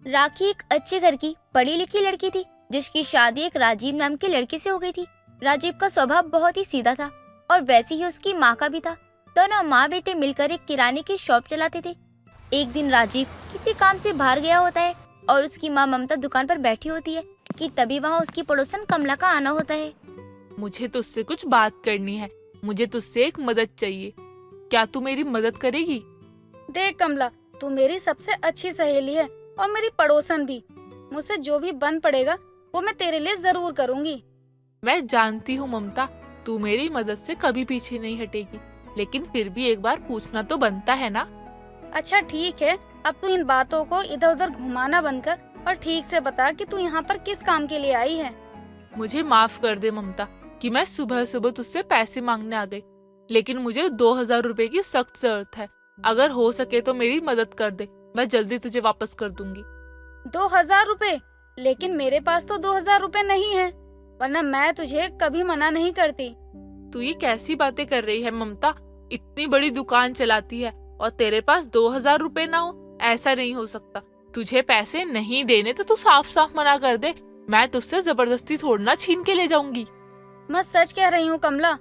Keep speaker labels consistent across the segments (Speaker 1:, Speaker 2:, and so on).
Speaker 1: राखी एक अच्छे घर की पढ़ी लिखी लड़की थी जिसकी शादी एक राजीव नाम के लड़के से हो गई थी। राजीव का स्वभाव बहुत ही सीधा था और वैसे ही उसकी माँ का भी था। दोनों माँ बेटे मिलकर एक किराने की शॉप चलाते थे। एक दिन राजीव किसी काम से बाहर गया होता है और उसकी माँ ममता दुकान पर बैठी होती है कि तभी वहाँ उसकी पड़ोसन कमला का आना होता है।
Speaker 2: मुझे तुझसे कुछ बात करनी है। मुझे तुझसे एक मदद चाहिए। क्या तू मेरी मदद करेगी?
Speaker 3: देख कमला, तू मेरी सबसे अच्छी सहेली है और मेरी पड़ोसन भी। मुझसे जो भी बन पड़ेगा वो मैं तेरे लिए जरूर करूँगी।
Speaker 2: मैं जानती हूँ ममता, तू मेरी मदद से कभी पीछे नहीं हटेगी, लेकिन फिर भी एक बार पूछना तो बनता है ना।
Speaker 3: अच्छा ठीक है, अब तू इन बातों को इधर उधर घुमाना बंद कर और ठीक से बता कि तू यहाँ पर किस काम के लिए आई है।
Speaker 2: मुझे माफ कर दे ममता कि मैं सुबह सुबह तुझसे पैसे मांगने आ गई, लेकिन मुझे 2000 रुपए की सख्त जरूरत है। अगर हो सके तो मेरी मदद कर दे, मैं जल्दी तुझे वापस कर दूंगी।
Speaker 3: 2000 रुपए? लेकिन मेरे पास तो 2000 रुपए नहीं है, वरना मैं तुझे कभी मना नहीं करती।
Speaker 2: तू ये कैसी बातें कर रही है ममता? इतनी बड़ी दुकान चलाती है और तेरे पास 2000 रुपए ना हो? ऐसा नहीं हो सकता। तुझे पैसे नहीं देने तो तू साफ साफ मना कर दे। मैं तुझसे जबरदस्ती थोड़ी ना छीन के ले जाऊंगी।
Speaker 3: मैं सच कह रही हूँ कमला,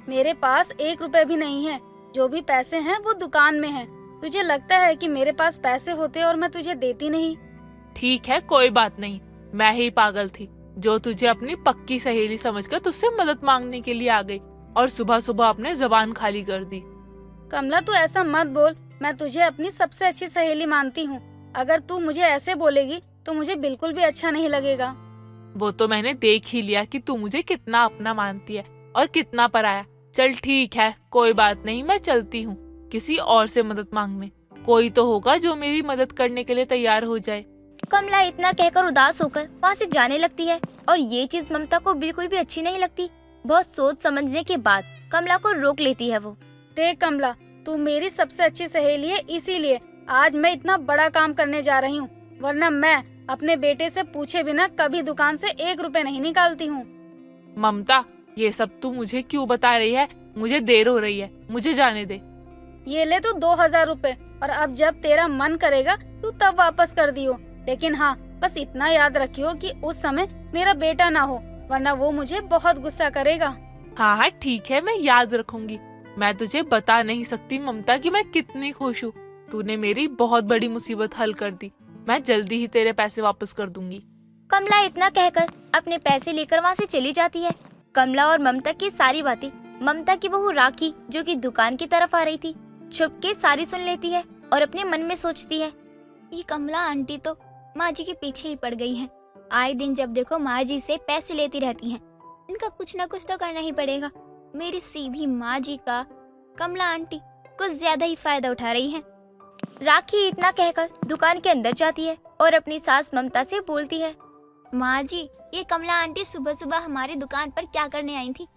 Speaker 3: मेरे पास 1 रुपए भी नहीं है। जो भी पैसे हैं वो दुकान में हैं। तुझे लगता है कि मेरे पास पैसे होते और मैं तुझे देती नहीं?
Speaker 2: ठीक है, कोई बात नहीं। मैं ही पागल थी जो तुझे अपनी पक्की सहेली समझकर तुझसे मदद मांगने के लिए आ गई और सुबह सुबह अपने जबान खाली कर दी।
Speaker 3: कमला तू ऐसा मत बोल, मैं तुझे अपनी सबसे अच्छी सहेली मानती हूँ। अगर तू मुझे ऐसे बोलेगी तो मुझे बिल्कुल भी अच्छा नहीं लगेगा।
Speaker 2: वो तो मैंने देख ही लिया कि तू मुझे कितना अपना मानती है और कितना पराया। चल ठीक है, कोई बात नहीं, मैं चलती हूँ किसी और से मदद मांगने। कोई तो होगा जो मेरी मदद करने के लिए तैयार हो जाए।
Speaker 1: कमला इतना कहकर उदास होकर वहाँ से जाने लगती है और ये चीज ममता को बिल्कुल भी अच्छी नहीं लगती। बहुत सोच समझने के बाद कमला को रोक लेती है वो।
Speaker 3: देख कमला, तू मेरी सबसे अच्छी सहेली है, इसीलिए आज मैं इतना बड़ा काम करने जा रही हूँ, वरना मैं अपने बेटे से पूछे बिना कभी दुकान से 1 रुपए नहीं निकालती हूँ।
Speaker 2: ममता, ये सब तू मुझे क्यों बता रही है? मुझे देर हो रही है, मुझे जाने दे।
Speaker 3: ये ले तू 2000 रुपए और अब जब तेरा मन करेगा तू तब वापस कर दियो। लेकिन हाँ, बस इतना याद रखियो कि उस समय मेरा बेटा ना हो, वरना वो मुझे बहुत गुस्सा करेगा।
Speaker 2: हाँ हाँ ठीक है, मैं याद रखूंगी। मैं तुझे बता नहीं सकती ममता कि मैं कितनी खुश हूँ। तूने मेरी बहुत बड़ी मुसीबत हल कर दी। मैं जल्दी ही तेरे पैसे वापस कर दूंगी।
Speaker 1: कमला इतना कहकर अपने पैसे लेकर वहाँ से चली जाती है। कमला और ममता की सारी बातें ममता की बहू राखी, जो कि दुकान की तरफ आ रही थी, छुप के सारी सुन लेती है और अपने मन में सोचती है,
Speaker 4: ये कमला आंटी तो माँ जी के पीछे ही पड़ गई हैं। आए दिन जब देखो माँ जी से पैसे लेती रहती हैं। इनका कुछ ना कुछ तो करना ही पड़ेगा। मेरी सीधी माँ जी का कमला आंटी कुछ ज्यादा ही फायदा उठा रही हैं।
Speaker 1: राखी इतना कहकर दुकान के अंदर जाती है और अपनी सास ममता से बोलती है,
Speaker 4: माँ जी, ये कमला आंटी सुबह सुबह हमारी दुकान पर क्या करने आई थी?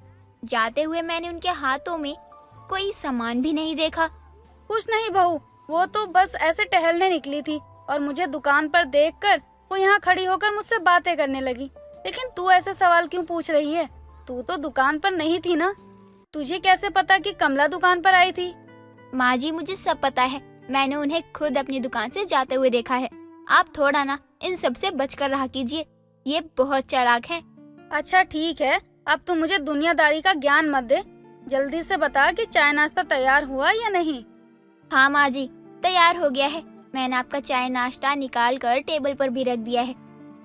Speaker 4: जाते हुए मैंने उनके हाथों में कोई सामान भी नहीं देखा।
Speaker 3: कुछ नहीं बहू, वो तो बस ऐसे टहलने निकली थी और मुझे दुकान पर देखकर वो यहाँ खड़ी होकर मुझसे बातें करने लगी। लेकिन तू ऐसे सवाल क्यों पूछ रही है? तू तो दुकान पर नहीं थी ना। तुझे कैसे पता कि कमला दुकान पर आई थी?
Speaker 4: माँ जी, मुझे सब पता है। मैंने उन्हें खुद अपनी दुकान से जाते हुए देखा है। आप थोड़ा ना इन सब से बचकर रहा कीजिए, ये बहुत चालाक हैं।
Speaker 3: अच्छा ठीक है, अब तू मुझे दुनियादारी का ज्ञान मत दे। जल्दी से बता कि चाय नाश्ता तैयार हुआ या नहीं।
Speaker 4: हाँ माँ जी, तैयार हो गया है। मैंने आपका चाय नाश्ता निकाल कर टेबल पर भी रख दिया है।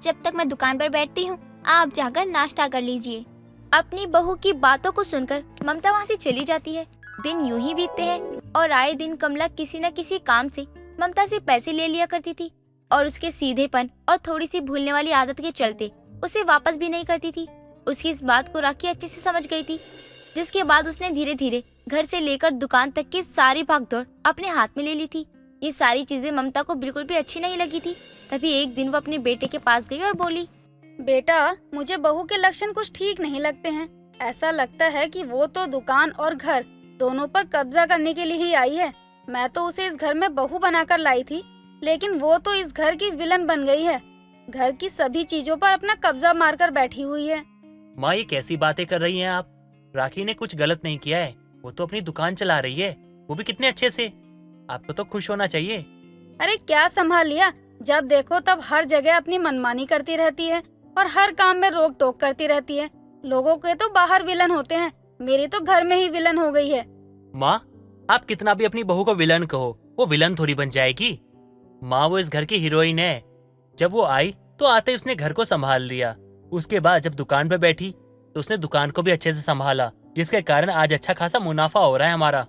Speaker 4: जब तक मैं दुकान पर बैठती हूँ, आप जाकर नाश्ता कर लीजिए।
Speaker 1: अपनी बहू की बातों को सुनकर ममता वहाँ से चली जाती है। दिन यूं ही बीतते हैं और आए दिन कमला किसी न किसी काम से ममता से पैसे ले लिया करती थी और उसके सीधेपन और थोड़ी सी भूलने वाली आदत के चलते उसे वापस भी नहीं करती थी। उसकी इस बात को राखी अच्छे से समझ गई थी, जिसके बाद उसने धीरे धीरे घर से लेकर दुकान तक की सारी भागदौड़ अपने हाथ में ले ली थी। ये सारी चीजें ममता को बिल्कुल भी अच्छी नहीं लगी थी। तभी एक दिन वो अपने बेटे के पास गई और बोली,
Speaker 3: बेटा, मुझे बहू के लक्षण कुछ ठीक नहीं लगते हैं। ऐसा लगता है कि वो तो दुकान और घर दोनों पर कब्जा करने के लिए ही आई है। मैं तो उसे इस घर में बहू बनाकर लाई थी, लेकिन वो तो इस घर की विलन बन गई है। घर की सभी चीजों पर अपना कब्जा मारकर बैठी हुई है।
Speaker 5: माँ, ये कैसी बातें कर रही हैं आप? राखी ने कुछ गलत नहीं किया है। वो तो अपनी दुकान चला रही है, वो भी कितने अच्छे से। आपको तो खुश होना चाहिए।
Speaker 3: अरे क्या संभाल लिया, जब देखो तब हर जगह अपनी मनमानी करती रहती है और हर काम में रोक टोक करती रहती है। लोगों के तो बाहर विलन होते हैं, मेरी तो घर में ही विलन हो गई है।
Speaker 5: माँ, आप कितना भी अपनी बहू को विलन कहो, वो विलन थोड़ी बन जाएगी। माँ, वो इस घर की हीरोइन है। जब वो आई तो आते ही उसने घर को संभाल लिया। उसके बाद जब दुकान पे बैठी तो उसने दुकान को भी अच्छे से संभाला, जिसके कारण आज अच्छा खासा मुनाफा हो रहा है हमारा।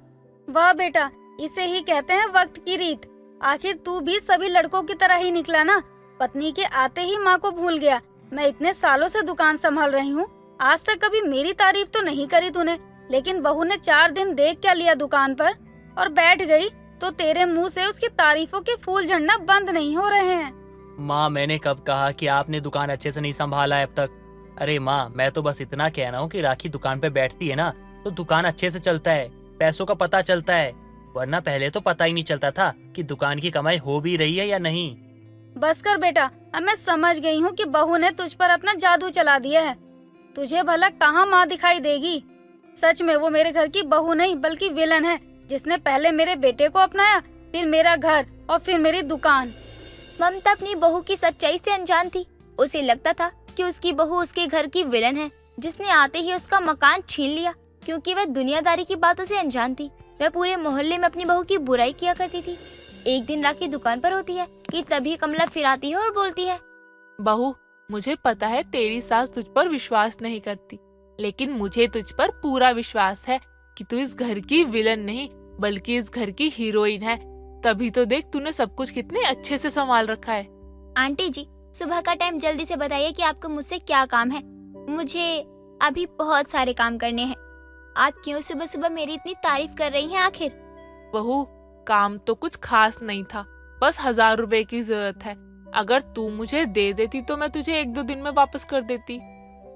Speaker 3: वाह बेटा, इसे ही कहते हैं वक्त की रीत। आखिर तू भी सभी लड़कों की तरह ही निकला ना, पत्नी के आते ही माँ को भूल गया। मैं इतने सालों से दुकान संभाल रही हूँ, आज तक कभी मेरी तारीफ तो नहीं करी तूने, लेकिन बहू ने 4 दिन देख क्या लिया दुकान पर और बैठ गई तो तेरे मुंह से उसकी तारीफों के फूल झड़ना बंद नहीं हो रहे हैं।
Speaker 5: माँ, मैंने कब कहा कि आपने दुकान अच्छे से नहीं संभाला है अब तक? अरे माँ, मैं तो बस इतना कह रहा हूँ कि राखी दुकान पे बैठती है ना तो दुकान अच्छे से चलता है, पैसों का पता चलता है, वरना पहले तो पता ही नहीं चलता था कि दुकान की कमाई हो भी रही है या नहीं।
Speaker 3: बस कर बेटा, अब मैं समझ गई हूँ कि बहू ने तुझ पर अपना जादू चला दिया है। तुझे भला कहाँ माँ दिखाई देगी। सच में वो मेरे घर की बहू नहीं बल्कि विलन है, जिसने पहले मेरे बेटे को अपनाया, फिर मेरा घर और फिर मेरी दुकान।
Speaker 1: ममता अपनी बहू की सच्चाई से अनजान थी। उसे लगता था कि उसकी बहू उसके घर की विलन है, जिसने आते ही उसका मकान छीन लिया। क्योंकि वह दुनियादारी की बातों से अनजान थी, वह पूरे मोहल्ले में अपनी बहू की बुराई किया करती थी। एक दिन राखी दुकान पर होती है कि तभी कमला फिर आती है और बोलती है,
Speaker 2: बहू, मुझे पता है तेरी सास तुझ पर विश्वास नहीं करती, लेकिन मुझे तुझ पर पूरा विश्वास है कि तू इस घर की विलन नहीं बल्कि इस घर की हीरोइन है। तभी तो देख तूने सब कुछ कितने अच्छे से संभाल रखा है।
Speaker 4: आंटी जी, सुबह का टाइम जल्दी से बताइए कि आपको मुझसे क्या काम है। मुझे अभी बहुत सारे काम करने हैं। आप क्यों सुबह सुबह मेरी इतनी तारीफ कर रही हैं आखिर?
Speaker 2: बहू, काम तो कुछ खास नहीं था, बस 1000 रुपए की जरूरत है। अगर तू मुझे दे देती तो मैं तुझे 1-2 दिन में वापस कर देती।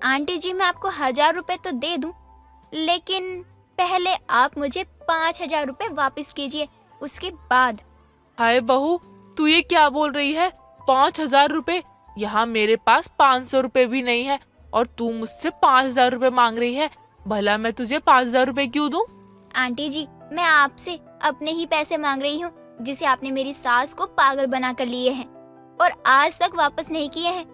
Speaker 4: आंटी जी, मैं आपको 1000 रुपए तो दे दूं, लेकिन पहले आप मुझे 5000 रुपए वापस कीजिए, उसके बाद।
Speaker 2: हाय बहू, तू ये क्या बोल रही है? 5000 रुपए? यहाँ मेरे पास 500 रुपए भी नहीं है और तू मुझसे 5000 रुपए मांग रही है। भला मैं तुझे 5000 रुपए क्यों दूं?
Speaker 4: आंटी जी, मैं आपसे अपने ही पैसे मांग रही हूँ, जिसे आपने मेरी सास को पागल बना कर लिए हैं और आज तक वापस नहीं किए हैं।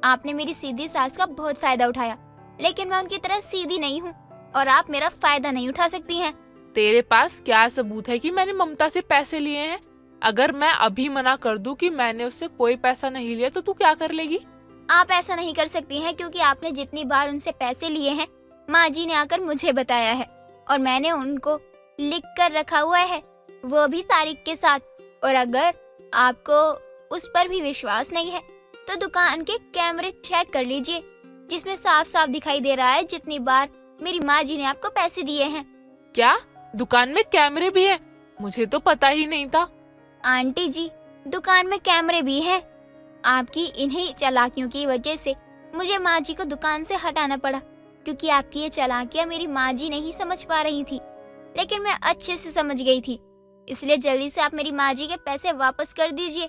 Speaker 4: आपने मेरी सीधी सास का बहुत फायदा उठाया, लेकिन मैं उनकी तरह सीधी नहीं हूँ और आप मेरा फायदा नहीं उठा सकती हैं।
Speaker 2: तेरे पास क्या सबूत है कि मैंने ममता से पैसे लिए हैं? अगर मैं अभी मना कर दूं कि मैंने उससे कोई पैसा नहीं लिया तो तू क्या कर लेगी?
Speaker 4: आप ऐसा नहीं कर सकती हैं, क्योंकि आपने जितनी बार उनसे पैसे लिए हैं माँ जी ने आकर मुझे बताया है और मैंने उनको लिख कर रखा हुआ है, वो भी तारीख के साथ। और अगर आपको उस पर भी विश्वास नहीं है तो दुकान के कैमरे चेक कर लीजिए, जिसमें साफ साफ दिखाई दे रहा है जितनी बार मेरी माँ जी ने आपको पैसे दिए हैं।
Speaker 2: क्या दुकान में कैमरे भी हैं? मुझे तो पता ही नहीं था।
Speaker 4: आंटी जी, दुकान में कैमरे भी हैं। आपकी इन्हीं चालाकियों की वजह से मुझे माँ जी को दुकान से हटाना पड़ा, क्योंकि आपकी ये चालाकियाँ मेरी माँ जी नहीं समझ पा रही थी, लेकिन मैं अच्छे से समझ गई थी। इसलिए जल्दी से आप मेरी माँ जी के पैसे वापस कर दीजिए,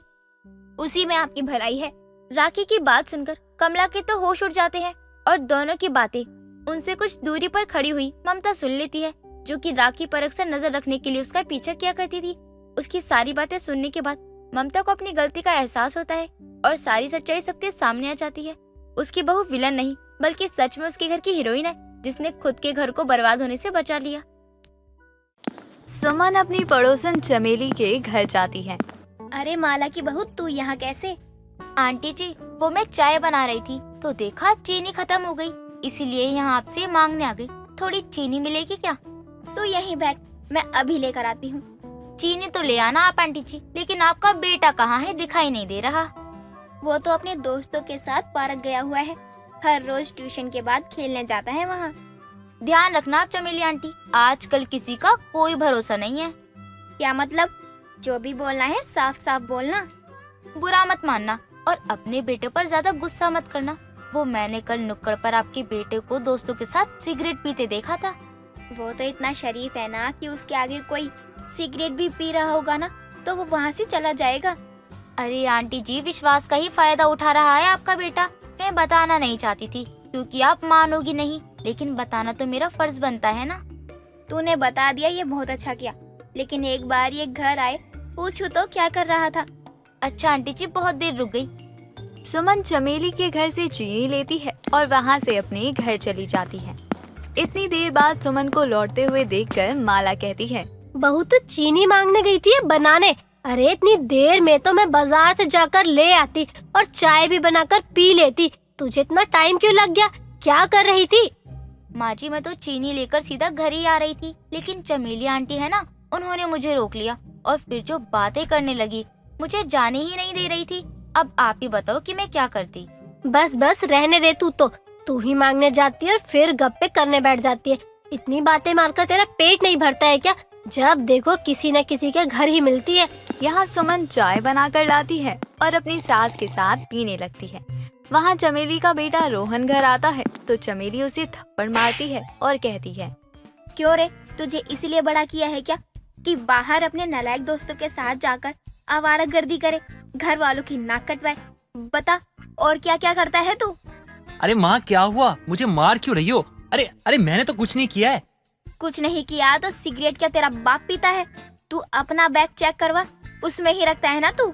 Speaker 4: उसी में आपकी भलाई है।
Speaker 1: राखी की बात सुनकर कमला के तो होश उड़ जाते हैं और दोनों की बातें उनसे कुछ दूरी पर खड़ी हुई ममता सुन लेती है, जो कि राखी पर अक्सर नजर रखने के लिए उसका पीछा किया करती थी। उसकी सारी बातें सुनने के बाद ममता को अपनी गलती का एहसास होता है और सारी सच्चाई सबके सामने आ जाती है। उसकी बहू विलन नहीं बल्कि सच में उसके घर की हीरोइन है, जिसने खुद के घर को बर्बाद होने से बचा लिया।
Speaker 6: सुमन अपनी पड़ोसन चमेली के घर जाती है।
Speaker 4: अरे माला की बहू, तू यहाँ कैसे?
Speaker 1: आंटी जी, वो मैं चाय बना रही थी तो देखा चीनी खत्म हो गई, इसीलिए यहाँ आपसे मांगने आ गई। थोड़ी चीनी मिलेगी क्या?
Speaker 4: तू यहीं बैठ, मैं अभी लेकर आती हूँ।
Speaker 1: चीनी तो ले आना आप आंटी जी, लेकिन आपका बेटा कहाँ है? दिखाई नहीं दे रहा।
Speaker 4: वो तो अपने दोस्तों के साथ पार्क गया हुआ है, हर रोज ट्यूशन के बाद खेलने जाता है वहाँ।
Speaker 1: ध्यान रखना आप चमेली आंटी, आजकल किसी का कोई भरोसा नहीं है।
Speaker 4: क्या मतलब? जो भी बोलना है साफ साफ बोलना।
Speaker 1: बुरा मत मानना और अपने बेटे पर ज्यादा गुस्सा मत करना। वो मैंने कल नुक्कड़ पर आपके बेटे को दोस्तों के साथ सिगरेट पीते देखा था।
Speaker 4: वो तो इतना शरीफ है ना कि उसके आगे कोई सिगरेट भी पी रहा होगा ना तो वो वहाँ से चला जाएगा।
Speaker 1: अरे आंटी जी, विश्वास का ही फायदा उठा रहा है आपका बेटा। मैं बताना नहीं चाहती थी क्योंकि आप मानोगी नहीं, लेकिन बताना तो मेरा फर्ज बनता है ना।
Speaker 4: तूने बता दिया, ये बहुत अच्छा किया, लेकिन एक बार ये घर आए पूछूं तो क्या कर रहा था?
Speaker 1: अच्छा आंटी जी, बहुत देर रुक गई।
Speaker 6: सुमन चमेली के घर से चीनी लेती है और वहाँ से अपने घर चली जाती है। इतनी देर बाद सुमन को लौटते हुए देखकर माला कहती है,
Speaker 7: बहू तो चीनी मांगने गई थी या बनाने? अरे इतनी देर में तो मैं बाजार से जाकर ले आती और चाय भी बनाकर पी लेती। तुझे इतना टाइम क्यों लग गया? क्या कर रही थी?
Speaker 1: माँ जी, मैं तो चीनी लेकर सीधा घर ही आ रही थी, लेकिन चमेली आंटी है ना, उन्होंने मुझे रोक लिया और फिर जो बातें करने लगी, मुझे जाने ही नहीं दे रही थी। अब आप ही बताओ कि मैं क्या करती।
Speaker 7: बस बस रहने दे, तू ही मांगने जाती है और फिर गप्पे करने बैठ जाती है। इतनी बातें मारकर तेरा पेट नहीं भरता है क्या? जब देखो किसी न किसी के घर ही मिलती है।
Speaker 6: यहाँ सुमन चाय बनाकर लाती है और अपनी सास के साथ पीने लगती है। वहाँ चमेली का बेटा रोहन घर आता है तो चमेली उसे थप्पड़ मारती है और कहती है,
Speaker 4: क्यों रे, तुझे इसलिए बड़ा किया है क्या कि बाहर अपने नालायक दोस्तों के साथ जाकर आवारागर्दी करे, घर वालों की नाक कटवाए? बता, और क्या क्या करता है तू?
Speaker 5: अरे माँ, क्या हुआ? मुझे मार क्यों रही हो? अरे अरे, मैंने तो कुछ नहीं किया है।
Speaker 4: कुछ नहीं किया तो सिगरेट क्या तेरा बाप पीता है? तू अपना बैग चेक करवा, उसमें ही रखता है ना तू।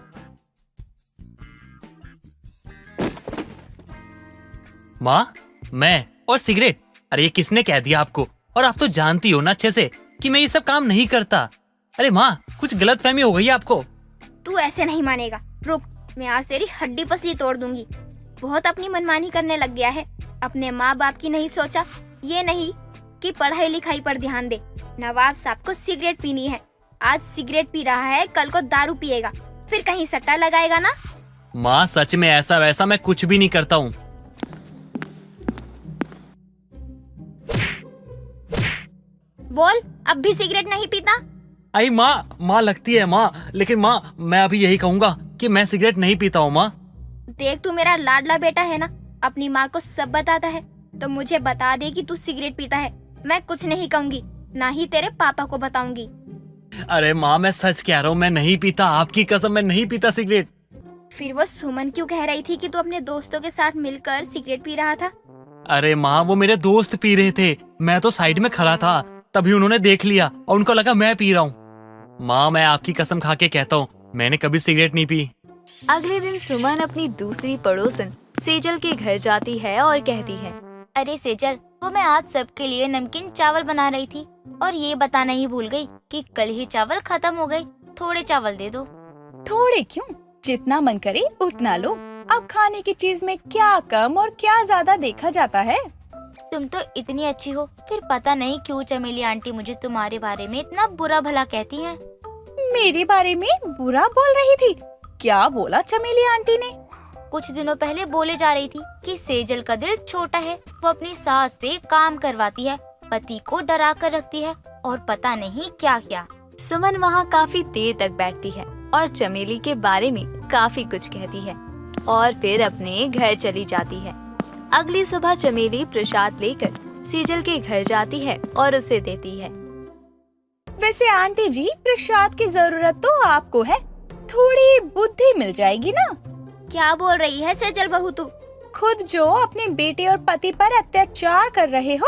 Speaker 5: माँ, मैं और सिगरेट? अरे ये किसने कह दिया आपको? और आप तो जानती हो ना अच्छे से कि मैं ये सब काम नहीं करता। अरे माँ, कुछ गलतफहमी हो गई है आपको।
Speaker 4: तू ऐसे नहीं मानेगा, रुक, मैं आज तेरी हड्डी पसली तोड़ दूंगी। बहुत अपनी मनमानी करने लग गया है। अपने माँ बाप की नहीं सोचा, ये नहीं कि पढ़ाई लिखाई पर ध्यान दे। नवाब साहब को सिगरेट पीनी है, आज सिगरेट पी रहा है, कल को दारू पिएगा, फिर कहीं सट्टा लगाएगा ना।
Speaker 5: माँ, सच में ऐसा वैसा मैं कुछ भी नहीं करता हूँ।
Speaker 4: बोल, अब भी सिगरेट नहीं पीता?
Speaker 5: आई माँ लगती है माँ, लेकिन माँ मैं अभी यही कहूँगा कि मैं सिगरेट नहीं पीता हूँ माँ।
Speaker 4: देख, तू मेरा लाडला बेटा है ना, अपनी माँ को सब बताता है, तो मुझे बता दे कि तू सिगरेट पीता है। मैं कुछ नहीं कहूँगी, ना ही तेरे पापा को बताऊंगी।
Speaker 5: अरे माँ, मैं सच कह रहा हूँ, मैं नहीं पीता, आपकी कसम, मैं नहीं पीता सिगरेट।
Speaker 4: फिर वो सुमन क्यों कह रही थी कि तू अपने दोस्तों के साथ मिलकर सिगरेट पी रहा था?
Speaker 5: अरे माँ, वो मेरे दोस्त पी रहे थे, मैं तो साइड में खड़ा था, तभी उन्होंने देख लिया और उनको लगा मैं पी रहा हूँ। माँ, मैं आपकी कसम खा के कहता हूँ, मैंने कभी सिगरेट नहीं पी।
Speaker 6: अगले दिन सुमन अपनी दूसरी पड़ोसन सेजल के घर जाती है और कहती है,
Speaker 1: अरे सेजल, वो मैं आज सबके लिए नमकीन चावल बना रही थी और ये बताना ही भूल गई कि कल ही चावल खत्म हो गए। थोड़े चावल दे दो।
Speaker 8: थोड़े क्यों, जितना मन करे उतना लो। अब खाने की चीज में क्या कम और क्या ज्यादा देखा जाता है।
Speaker 1: तुम तो इतनी अच्छी हो, फिर पता नहीं क्यों चमेली आंटी मुझे तुम्हारे बारे में इतना बुरा भला कहती हैं।
Speaker 8: मेरे बारे में बुरा बोल रही थी? क्या बोला चमेली आंटी ने?
Speaker 1: कुछ दिनों पहले बोले जा रही थी कि सेजल का दिल छोटा है, वो अपनी सास से काम करवाती है, पति को डरा कर रखती है और पता नहीं क्या क्या।
Speaker 6: सुमन वहाँ काफी देर तक बैठती है और चमेली के बारे में काफी कुछ कहती है और फिर अपने घर चली जाती है। अगली सुबह चमेली प्रसाद लेकर सेजल के घर जाती है और उसे देती है।
Speaker 8: वैसे आंटी जी, प्रसाद की जरूरत तो आपको है, थोड़ी बुद्धि मिल जाएगी ना।
Speaker 4: क्या बोल रही है सेजल बहू तू?
Speaker 8: खुद जो अपने बेटे और पति पर अत्याचार कर रहे हो,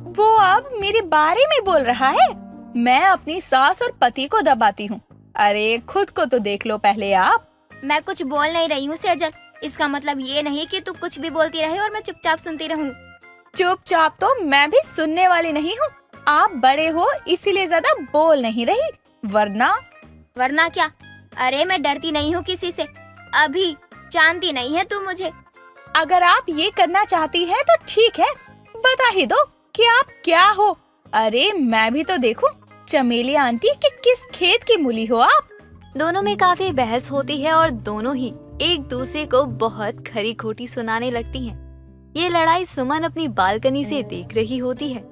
Speaker 8: वो अब मेरे बारे में बोल रहा है। मैं अपनी सास और पति को दबाती हूँ। अरे खुद को तो देख लो पहले आप।
Speaker 4: मैं कुछ बोल नहीं रही हूँ सेजल, इसका मतलब ये नहीं कि तू कुछ भी बोलती रहे और मैं चुपचाप सुनती रहूँ।
Speaker 8: चुपचाप तो मैं भी सुनने वाली नहीं हूँ। आप बड़े हो इसीलिए ज्यादा बोल नहीं रही, वरना
Speaker 4: क्या? अरे मैं डरती नहीं हूँ किसी से, अभी जानती नहीं है तू मुझे।
Speaker 8: अगर आप ये करना चाहती हैं तो ठीक है, बता ही दो कि आप क्या हो। अरे मैं भी तो देखूं चमेली आंटी कि किस खेत की मूली हो आप।
Speaker 6: दोनों में काफी बहस होती है और दोनों ही एक दूसरे को बहुत खरी खोटी सुनाने लगती हैं। ये लड़ाई सुमन अपनी बालकनी से देख रही होती है।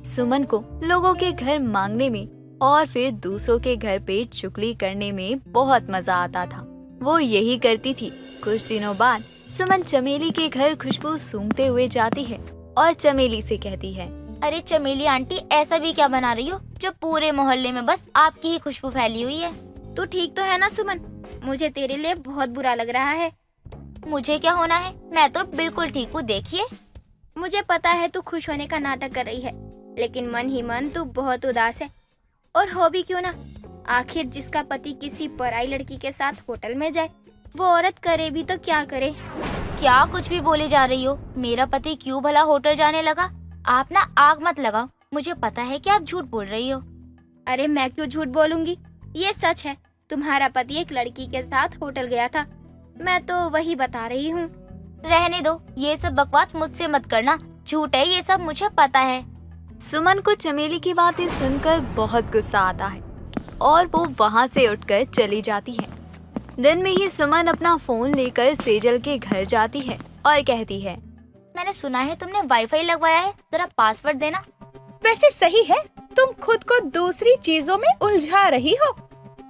Speaker 6: सुमन को लोगों के घर मांगने में और फिर दूसरों के घर पे चुगली करने में बहुत मजा आता था। वो यही करती थी। कुछ दिनों बाद सुमन चमेली के घर खुशबू सूंघते हुए जाती है और चमेली से कहती है,
Speaker 1: अरे चमेली आंटी, ऐसा भी क्या बना रही हो जो पूरे मोहल्ले में बस आपकी ही खुशबू फैली हुई है।
Speaker 4: तू ठीक तो है ना सुमन? मुझे तेरे लिए बहुत बुरा लग रहा है।
Speaker 1: मुझे क्या होना है, मैं तो बिल्कुल ठीक हूँ। देखिए,
Speaker 4: मुझे पता है तू खुश होने का नाटक कर रही है, लेकिन मन ही मन तू बहुत उदास है। और हो भी क्यों ना, आखिर जिसका पति किसी पराई लड़की के साथ होटल में जाए, वो औरत करे भी तो क्या करे।
Speaker 1: क्या कुछ भी बोले जा रही हो? मेरा पति क्यों भला होटल जाने लगा? आप ना आग मत लगाओ, मुझे पता है कि आप झूठ बोल रही हो।
Speaker 4: अरे मैं क्यों झूठ बोलूंगी, ये सच है। तुम्हारा पति एक लड़की के साथ होटल गया था, मैं तो वही बता रही हूँ।
Speaker 1: रहने दो, ये सब बकवास मुझसे मत करना, झूठ है ये सब, मुझे पता है।
Speaker 6: सुमन को चमेली की बातें सुनकर बहुत गुस्सा आता है और वो वहाँ से उठकर चली जाती है। दिन में ही सुमन अपना फोन लेकर सेजल के घर जाती है और कहती है,
Speaker 1: मैंने सुना है तुमने वाईफाई लगवाया है, जरा पासवर्ड देना।
Speaker 8: वैसे सही है, तुम खुद को दूसरी चीजों में उलझा रही हो।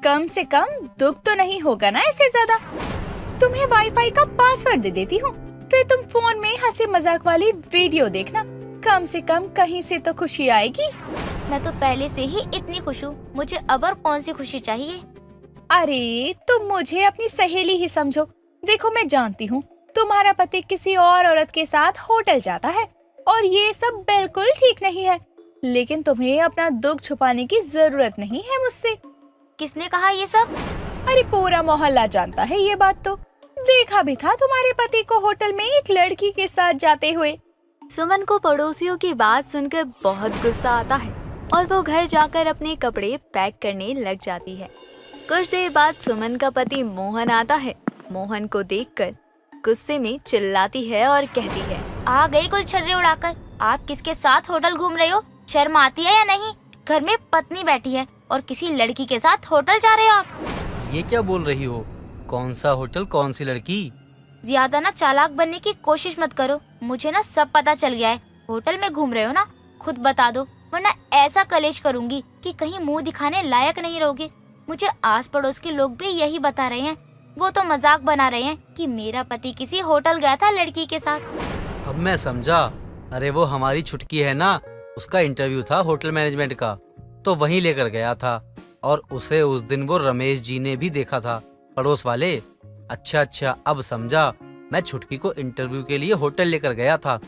Speaker 8: कम से कम दुख तो नहीं होगा ना इससे ज्यादा। तुम्हें वाईफाई का पासवर्ड दे देती हूँ, फिर तुम फोन में हंसी मजाक वाली वीडियो देखना, कम से कम कहीं से तो खुशी आएगी।
Speaker 1: मैं तो पहले से ही इतनी खुश हूँ, मुझे अब और कौन सी खुशी चाहिए?
Speaker 8: अरे तुम मुझे अपनी सहेली ही समझो। देखो मैं जानती हूँ तुम्हारा पति किसी और औरत के साथ होटल जाता है और ये सब बिल्कुल ठीक नहीं है, लेकिन तुम्हें अपना दुख छुपाने की जरूरत नहीं है मुझसे।
Speaker 1: किसने कहा ये सब?
Speaker 8: अरे पूरा मोहल्ला जानता है ये बात तो। देखा भी था तुम्हारे पति को होटल में एक लड़की के साथ जाते हुए।
Speaker 6: सुमन को पड़ोसियों की बात सुनकर बहुत गुस्सा आता है और वो घर जाकर अपने कपड़े पैक करने लग जाती है। कुछ देर बाद सुमन का पति मोहन आता है। मोहन को देखकर गुस्से में चिल्लाती है और कहती है,
Speaker 1: आ गई गुलछर्रे उड़ाकर। आप किसके साथ होटल घूम रहे हो? शर्म आती है या नहीं? घर में पत्नी बैठी है और किसी लड़की के साथ होटल जा रहे हो आप?
Speaker 9: ये क्या बोल रही हो? कौन सा होटल, कौन सी लड़की?
Speaker 1: ज्यादा ना चालाक बनने की कोशिश मत करो, मुझे ना सब पता चल गया है। होटल में घूम रहे हो ना, खुद बता दो, वरना ऐसा कलेश करूंगी कि कहीं मुंह दिखाने लायक नहीं रहोगे। मुझे आस पड़ोस के लोग भी यही बता रहे हैं। वो तो मजाक बना रहे हैं कि मेरा पति किसी होटल गया था लड़की के साथ।
Speaker 9: अब मैं समझा। अरे वो हमारी छुटकी है ना, उसका इंटरव्यू था होटल मैनेजमेंट का, तो वहीं लेकर गया था और उसे उस दिन वो रमेश जी ने भी देखा था, पड़ोस वाले। अच्छा, अब समझा। मैं छुटकी को इंटरव्यू के लिए होटल लेकर गया था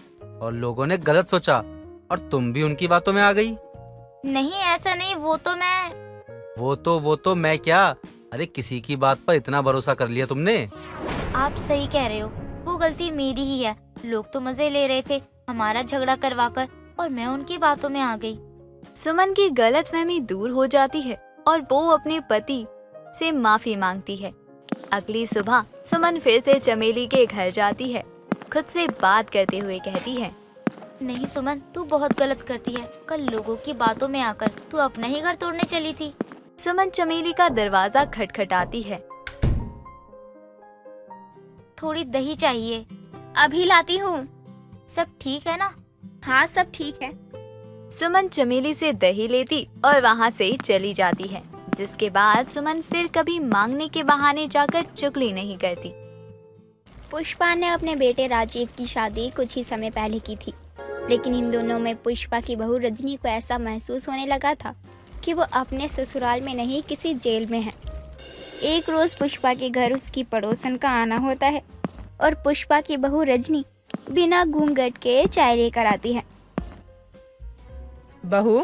Speaker 9: और लोगों ने गलत सोचा और तुम भी उनकी बातों में आ गई।
Speaker 1: नहीं ऐसा नहीं, वो तो
Speaker 9: मैं क्या? अरे किसी की बात पर इतना भरोसा कर लिया तुमने?
Speaker 1: आप सही कह रहे हो, वो गलती मेरी ही है। लोग तो मजे ले रहे थे हमारा झगड़ा करवाकर और मैं उनकी बातों में आ गई।
Speaker 6: सुमन की गलतफहमी दूर हो जाती है और वो अपने पति से माफी मांगती है। अगली सुबह सुमन फिर से चमेली के घर जाती है। खुद से बात करते हुए कहती है,
Speaker 1: नहीं सुमन, तू बहुत गलत करती है। कल लोगों की बातों में आकर तू अपना ही घर तोड़ने चली थी।
Speaker 6: सुमन चमेली का दरवाजा खटखटाती है।
Speaker 1: थोड़ी दही चाहिए।
Speaker 4: अभी लाती हूँ।
Speaker 1: सब ठीक है ना?
Speaker 4: हाँ सब ठीक है।
Speaker 6: सुमन चमेली से दही लेती और वहाँ से चली जाती है, जिसके बाद सुमन फिर कभी मांगने के बहाने जाकर चुगली नहीं करती।
Speaker 4: पुष्पा ने अपने बेटे राजीव की शादी कुछ ही समय पहले की थी, लेकिन इन दोनों में पुष्पा की बहू रजनी को ऐसा महसूस होने लगा था कि वो अपने ससुराल में नहीं किसी जेल में है। एक रोज पुष्पा के घर उसकी पड़ोसन का आना होता है और पुष्पा की बहू रजनी बिना घूंघट के चाय लेकर आती है।
Speaker 10: बहू,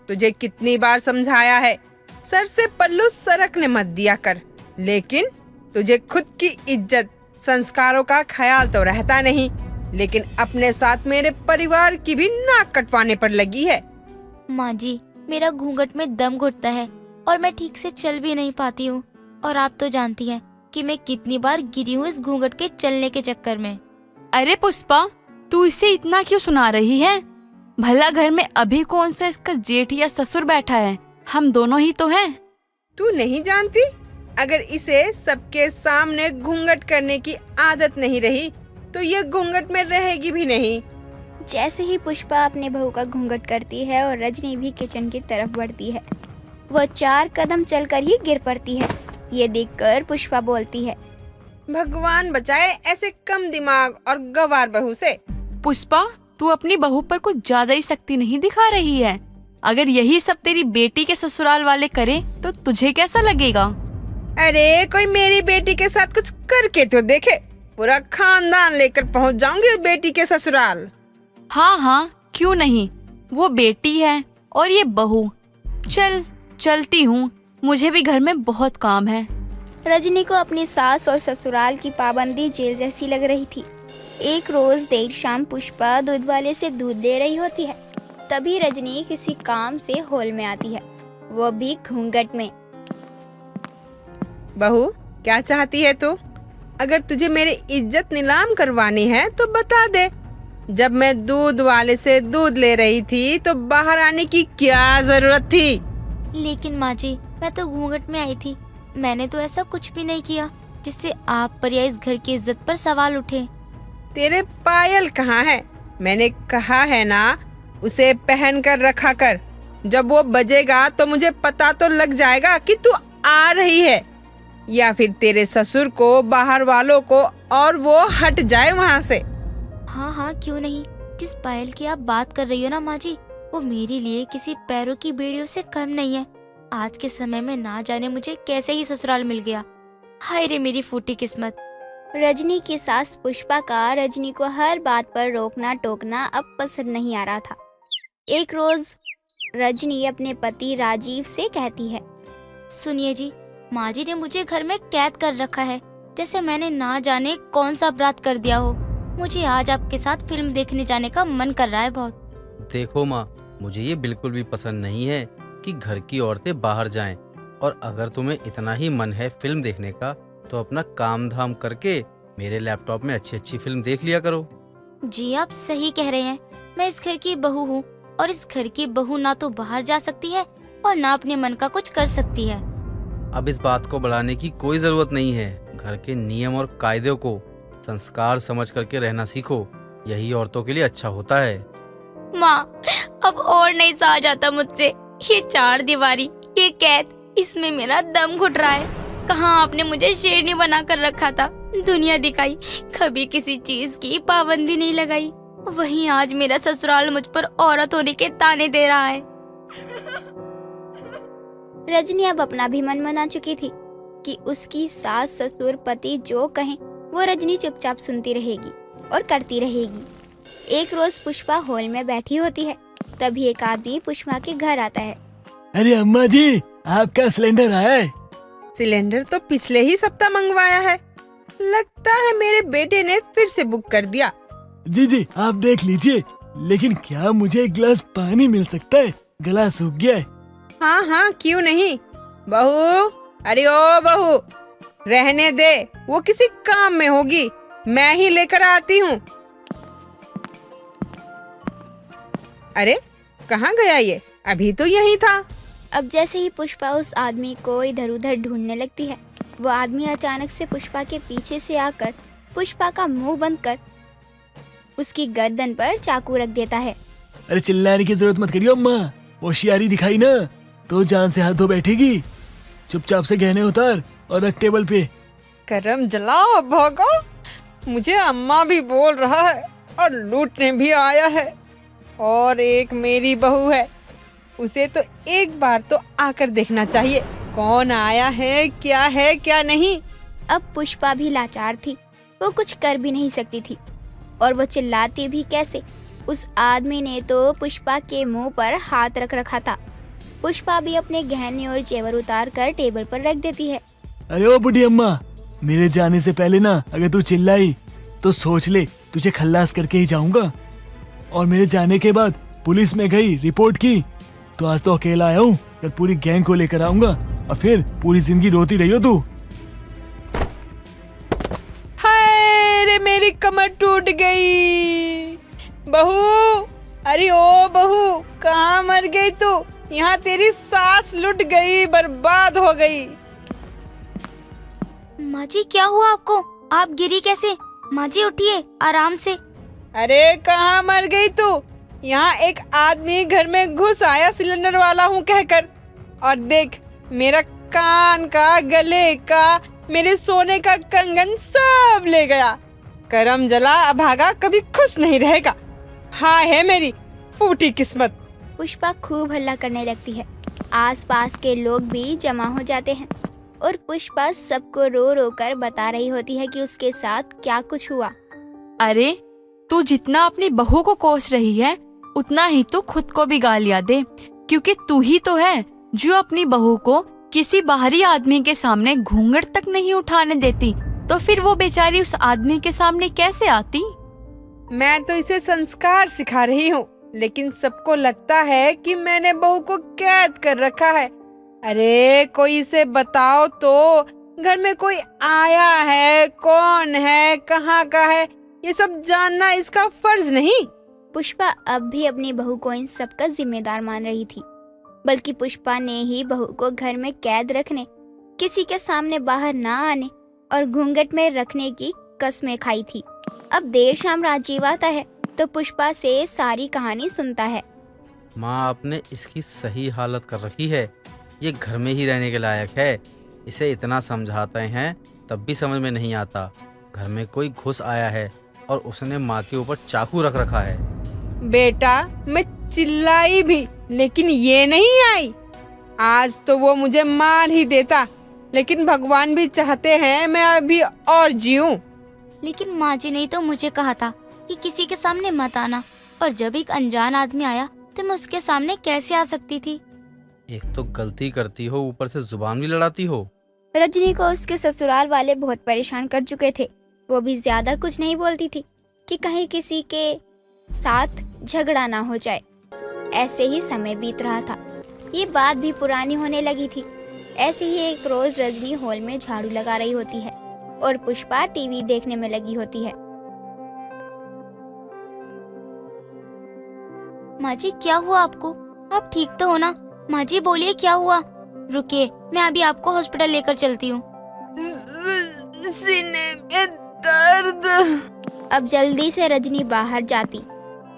Speaker 10: तुझे कितनी बार समझाया है, सर से पल्लू सरकने मत दिया कर, लेकिन तुझे खुद की इज्जत संस्कारों का ख्याल तो रहता नहीं, लेकिन अपने साथ मेरे परिवार की भी नाक कटवाने पर लगी है।
Speaker 1: माँ जी, मेरा घूंघट में दम घुटता है और मैं ठीक से चल भी नहीं पाती हूँ, और आप तो जानती हैं कि मैं कितनी बार गिरी हूँ इस घूंघट के चलने के चक्कर में।
Speaker 11: अरे पुष्पा, तू इसे इतना क्यों सुना रही है? भला घर में अभी कौन सा इसका जेठ या ससुर बैठा है? हम दोनों ही तो हैं।
Speaker 10: तू नहीं जानती? अगर इसे सबके सामने घूंघट करने की आदत नहीं रही तो ये घूंघट में रहेगी भी नहीं।
Speaker 4: जैसे ही पुष्पा अपने बहू का घूंघट करती है और रजनी भी किचन की तरफ बढ़ती है, वो 4 कदम चलकर ही गिर पड़ती है। ये देखकर पुष्पा बोलती है,
Speaker 10: भगवान बचाए ऐसे कम दिमाग और गवार बहू से।
Speaker 11: पुष्पा, तू अपनी बहू पर कुछ ज्यादा ही सख्ती नहीं दिखा रही है? अगर यही सब तेरी बेटी के ससुराल वाले करें तो तुझे कैसा लगेगा?
Speaker 10: अरे कोई मेरी बेटी के साथ कुछ करके तो देखे, पूरा खानदान लेकर पहुंच जाऊंगी बेटी के ससुराल।
Speaker 11: हाँ, क्यों नहीं। वो बेटी है और ये बहू। चलती हूँ, मुझे भी घर में बहुत काम है।
Speaker 4: रजनी को अपनी सास और ससुराल की पाबंदी जेल जैसी लग रही थी। एक रोज देर शाम पुष्पा दूध वाले से दूध ले रही होती है। तभी रजनी किसी काम से हॉल में आती है, वो भी घूंघट में।
Speaker 10: बहू, क्या चाहती है तू? अगर तुझे मेरी इज्जत नीलाम करवानी है तो बता दे। जब मैं दूध वाले से दूध ले रही थी तो बाहर आने की क्या जरूरत थी?
Speaker 1: लेकिन माँ जी, मैं तो घूंघट में आई थी। मैंने तो ऐसा कुछ भी नहीं किया जिससे आप पर या इस घर की इज्जत पर सवाल उठे।
Speaker 10: तेरे पायल कहाँ है? मैंने कहा है ना, उसे पहन कर रखा कर। जब वो बजेगा तो मुझे पता तो लग जाएगा कि तू आ रही है, या फिर तेरे ससुर को, बाहर वालों को, और वो हट जाए वहाँ से।
Speaker 1: हाँ हाँ, क्यों नहीं। जिस पायल की आप बात कर रही हो ना माँ जी, वो मेरे लिए किसी पैरों की बेड़ियों से कम नहीं है। आज के समय में ना जाने मुझे कैसे ही ससुराल मिल गया। हाय रे मेरी फूटी किस्मत।
Speaker 4: रजनी की सास पुष्पा का रजनी को हर बात पर रोकना टोकना अब पसंद नहीं आ रहा था। एक रोज रजनी अपने पति राजीव से कहती है,
Speaker 1: सुनिए जी, माँ जी ने मुझे घर में कैद कर रखा है, जैसे मैंने ना जाने कौन सा अपराध कर दिया हो। मुझे आज आपके साथ फिल्म देखने जाने का मन कर रहा है बहुत।
Speaker 9: देखो माँ, मुझे ये बिल्कुल भी पसंद नहीं है कि घर की औरतें बाहर जाएं। और अगर तुम्हें इतना ही मन है फिल्म देखने का तो अपना काम धाम करके मेरे लैपटॉप में अच्छी अच्छी फिल्म देख लिया करो।
Speaker 1: जी आप सही कह रहे हैं। मैं इस घर की बहू हूँ, और इस घर की बहू ना तो बाहर जा सकती है और ना अपने मन का कुछ कर सकती है।
Speaker 9: अब इस बात को बढ़ाने की कोई जरूरत नहीं है। घर के नियम और कायदों को संस्कार समझ करके रहना सीखो, यही औरतों के लिए अच्छा होता है।
Speaker 1: माँ, अब और नहीं सहा जाता मुझसे। ये चार दीवारी, ये कैद, इसमें मेरा दम घुट रहा है। कहाँ आपने मुझे शेरनी बना कर रखा था, दुनिया दिखाई, कभी किसी चीज की पाबंदी नहीं लगाई। वहीं आज मेरा ससुराल मुझ पर औरत होने के ताने दे रहा है।
Speaker 4: रजनी अब अपना भी मन मना चुकी थी कि उसकी सास ससुर पति जो कहें वो रजनी चुपचाप सुनती रहेगी और करती रहेगी। एक रोज पुष्पा हॉल में बैठी होती है, तभी एक आदमी पुष्पा के घर आता है।
Speaker 12: अरे अम्मा जी, आपका सिलेंडर आया है?
Speaker 10: सिलेंडर तो पिछले ही सप्ताह मंगवाया है। लगता है मेरे बेटे ने फिर से बुक कर दिया।
Speaker 12: जी जी, आप देख लीजिए, लेकिन क्या मुझे एक गिलास पानी मिल सकता है? गला सूख गया है।
Speaker 10: हाँ हाँ, क्यों नहीं। बहू, अरे ओ बहू, रहने दे, वो किसी काम में होगी, मैं ही लेकर आती हूँ। अरे कहाँ गया ये? अभी तो यही था।
Speaker 4: अब जैसे ही पुष्पा उस आदमी को इधर उधर ढूंढने लगती है, वो आदमी अचानक से पुष्पा के पीछे से आकर पुष्पा का मुंह बंद कर उसकी गर्दन पर चाकू रख देता है।
Speaker 12: अरे चिल्लाने की जरूरत मत करियो अम्मा, होशियारी दिखाई ना तो जान से हाथ धो बैठेगी। चुपचाप से गहने उतार और रख टेबल पे।
Speaker 10: करम जलाओ भागो, मुझे अम्मा भी बोल रहा है और लूटने भी आया है। और एक मेरी बहू है, उसे तो एक बार तो आकर देखना चाहिए कौन आया है क्या नहीं।
Speaker 4: अब पुष्पा भी लाचार थी, वो कुछ कर भी नहीं सकती थी, और वो चिल्लाती भी कैसे। उस आदमी ने तो पुष्पा के मुंह पर हाथ रख रखा था। पुष्पा भी अपने गहने और जेवर उतार कर टेबल पर रख देती है।
Speaker 12: अरे ओ बुढ़ी अम्मा, मेरे जाने से पहले ना अगर तू चिल्लाई तो सोच ले तुझे खल्लास करके ही जाऊंगा। और मेरे जाने के बाद पुलिस में गई, रिपोर्ट की, तो आज तो अकेला आया हूँ, कल पूरी गैंग को लेकर आऊंगा और फिर पूरी जिंदगी रोती रही हो तू।
Speaker 10: हाय रे, मेरी कमर टूट गई। बहू, अरे ओ बहू, कहाँ मर गई तू? यहाँ तेरी सास लुट गई, बर्बाद हो गई।
Speaker 1: माँ जी, क्या हुआ आपको? आप गिरी कैसे? माँ जी उठिए, आराम से।
Speaker 10: अरे कहाँ मर गई तू? यहाँ एक आदमी घर में घुस आया सिलेंडर वाला हूँ कहकर, और देख मेरा कान का, गले का, मेरे सोने का कंगन सब ले गया। करम जला अभागा कभी खुश नहीं रहेगा। हाय है मेरी फूटी किस्मत।
Speaker 4: पुष्पा खूब हल्ला करने लगती है। आसपास के लोग भी जमा हो जाते हैं और पुष्पा सबको रो रो कर बता रही होती है कि उसके साथ क्या कुछ हुआ।
Speaker 11: अरे तू जितना अपनी बहू को कोस रही है उतना ही तू खुद को भी गालियां दे, क्योंकि तू ही तो है जो अपनी बहू को किसी बाहरी आदमी के सामने घूंघट तक नहीं उठाने देती, तो फिर वो बेचारी उस आदमी के सामने कैसे आती?
Speaker 10: मैं तो इसे संस्कार सिखा रही हूँ, लेकिन सबको लगता है कि मैंने बहू को कैद कर रखा है। अरे कोई इसे बताओ तो, घर में कोई आया है, कौन है, कहाँ का है, ये सब जानना इसका फर्ज नहीं।
Speaker 4: पुष्पा अब भी अपनी बहू को इन सब का जिम्मेदार मान रही थी, बल्कि पुष्पा ने ही बहू को घर में कैद रखने, किसी के सामने बाहर ना आने और घूंघट में रखने की कस्में खाई थी। अब देर शाम राजीव आता है तो पुष्पा से सारी कहानी सुनता है।
Speaker 9: माँ, आपने इसकी सही हालत कर रखी है। ये घर में ही रहने के लायक है। इसे इतना समझाते हैं तब भी समझ में नहीं आता। घर में कोई घुस आया है और उसने माँ के ऊपर चाकू रख रखा है।
Speaker 10: बेटा, मैं चिल्लाई भी, लेकिन ये नहीं आई। आज तो वो मुझे मार ही देता, लेकिन भगवान भी चाहते हैं मैं अभी और जीऊं।
Speaker 1: लेकिन माँ जी ने तो मुझे कहा था कि किसी के सामने मत आना, और जब एक अनजान आदमी आया तो मैं उसके सामने कैसे आ सकती थी?
Speaker 9: एक तो गलती करती हो, ऊपर से जुबान भी लड़ाती हो।
Speaker 4: रजनी को उसके ससुराल वाले बहुत परेशान कर चुके थे। वो भी ज्यादा कुछ नहीं बोलती थी कि कहीं किसी के साथ झगड़ा ना हो जाए। ऐसे ही समय बीत रहा था। ये बात भी पुरानी होने लगी थी। ऐसे ही एक रोज रजनी हॉल में झाड़ू लगा रही होती है और पुष्पा टीवी देखने में लगी होती है।
Speaker 1: माँ जी, क्या हुआ आपको? आप ठीक तो हो ना? माँ जी बोलिए, क्या हुआ? रुकिए, मैं अभी आपको हॉस्पिटल लेकर चलती हूँ।
Speaker 10: सीने में दर्द।
Speaker 4: अब जल्दी से रजनी बाहर जाती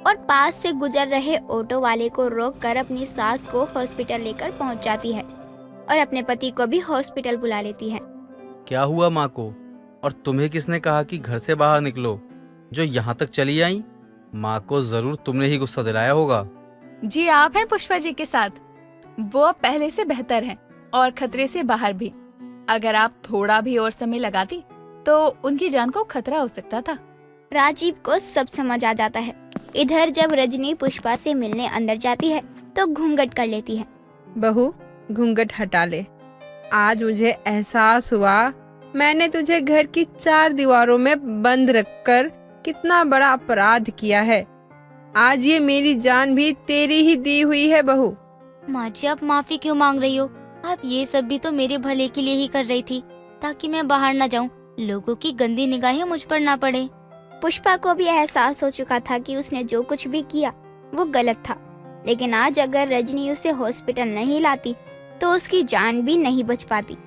Speaker 4: और पास से गुजर रहे ऑटो वाले को रोककर अपनी सास को हॉस्पिटल लेकर पहुंच जाती है और अपने पति को भी हॉस्पिटल बुला लेती है।
Speaker 9: क्या हुआ माँ को? और तुम्हें किसने कहा कि घर से बाहर निकलो, जो यहाँ तक चली आई? माँ को जरूर तुमने ही गुस्सा दिलाया होगा।
Speaker 8: जी, आप हैं पुष्पा जी के साथ। वो अब पहले से बेहतर हैं और खतरे से बाहर भी। अगर आप थोड़ा भी और समय लगाती तो उनकी जान को खतरा हो सकता था।
Speaker 4: राजीव को सब समझ आ जाता है। इधर जब रजनी पुष्पा से मिलने अंदर जाती है तो घूंघट कर लेती है।
Speaker 10: बहू, घूंघट हटा ले। आज मुझे एहसास हुआ मैंने तुझे घर की 4 दीवारों में बंद रखकर कितना बड़ा अपराध किया है। आज ये मेरी जान भी तेरी ही दी हुई है बहू।
Speaker 1: माँ जी, आप माफी क्यों मांग रही हो? आप ये सब भी तो मेरे भले के लिए ही कर रही थी, ताकि मैं बाहर ना जाऊं, लोगों की गंदी निगाहें मुझ पर ना पड़े।
Speaker 4: पुष्पा को भी एहसास हो चुका था कि उसने जो कुछ भी किया वो गलत था, लेकिन आज अगर रजनी उसे हॉस्पिटल नहीं लाती तो उसकी जान भी नहीं बच पाती।